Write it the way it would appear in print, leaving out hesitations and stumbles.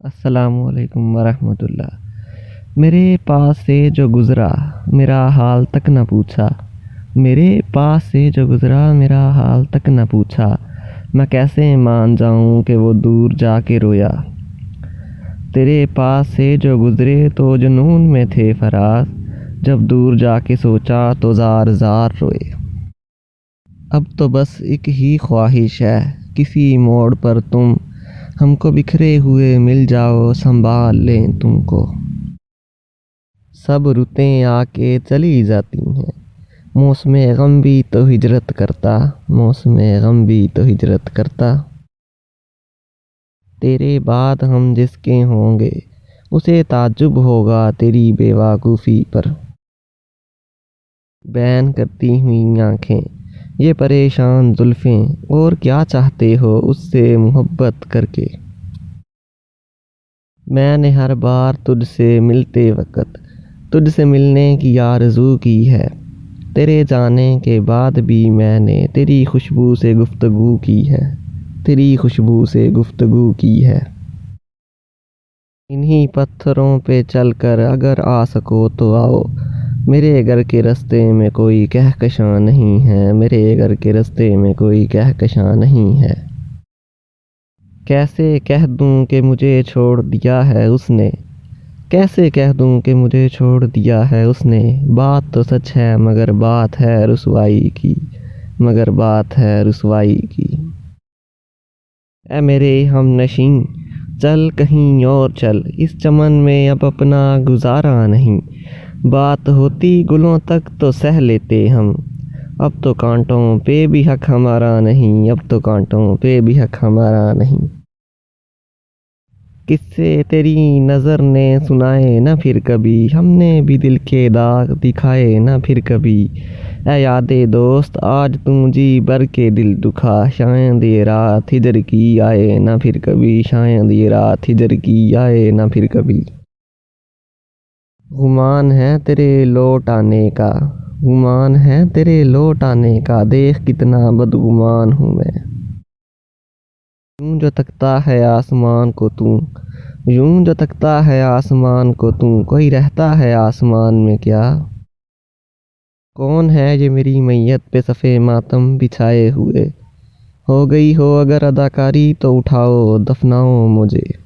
السلام علیکم ورحمۃ اللہ۔ میرے پاس سے جو گزرا میرا حال تک نہ پوچھا، میرے پاس سے جو گزرا میرا حال تک نہ پوچھا، میں کیسے مان جاؤں کہ وہ دور جا کے رویا۔ تیرے پاس سے جو گزرے تو جنون میں تھے فراز، جب دور جا کے سوچا تو زار زار روئے۔ اب تو بس ایک ہی خواہش ہے، کسی موڑ پر تم ہم کو بکھرے ہوئے مل جاؤ، سنبھال لیں تم کو۔ سب رتیں آ کے چلی جاتی ہیں، موسم غم بھی تو ہجرت کرتا، موسم غم بھی تو ہجرت کرتا۔ تیرے بعد ہم جس کے ہوں گے اسے تعجب ہوگا تیری بے وقوفی پر۔ بین کرتی ہوئی آنکھیں، یہ پریشان زلفیں، اور کیا چاہتے ہو اس سے محبت کر کے۔ میں نے ہر بار تجھ سے ملتے وقت تجھ سے ملنے کی آرزو کی ہے، تیرے جانے کے بعد بھی میں نے تیری خوشبو سے گفتگو کی ہے، تیری خوشبو سے گفتگو کی ہے۔ انہی پتھروں پہ چل کر اگر آ سکو تو آؤ، میرے گھر کے رستے میں کوئی کہکشاں نہیں ہے، میرے گھر کے رستے میں کوئی کہکشاں نہیں ہے۔ کیسے کہہ دوں کہ مجھے چھوڑ دیا ہے اس نے، کیسے کہہ دوں کہ مجھے چھوڑ دیا ہے اس نے، بات تو سچ ہے مگر بات ہے رسوائی کی، مگر بات ہے رسوائی کی۔ اے میرے ہم نشیں چل کہیں اور چل، اس چمن میں اب اپنا گزارا نہیں، بات ہوتی گلوں تک تو سہ لیتے ہم، اب تو کانٹوں پہ بھی حق ہمارا نہیں، اب تو کانٹوں پہ بھی حق ہمارا نہیں۔ قصے تیری نظر نے سنائے نہ پھر کبھی، ہم نے بھی دل کے داغ دکھائے نہ پھر کبھی، اے یاد دوست آج تم جی بھر کے دل دکھا، شاید یہ رات ہجر کی آئے نہ پھر کبھی، شاید یہ رات ہجر کی آئے نہ پھر کبھی۔ گمان ہے تیرے لوٹ آنے کا، گمان ہے تیرے لوٹ آنے کا، دیکھ کتنا بدگمان ہوں میں۔ یوں جو تکتا ہے آسمان کو تو، یوں جو تکتا ہے آسمان کو تو، کوئی رہتا ہے آسمان میں کیا؟ کون ہے یہ میری میت پہ صفِ ماتم بچھائے ہوئے، ہو گئی ہو اگر اداکاری تو اٹھاؤ دفناؤ مجھے۔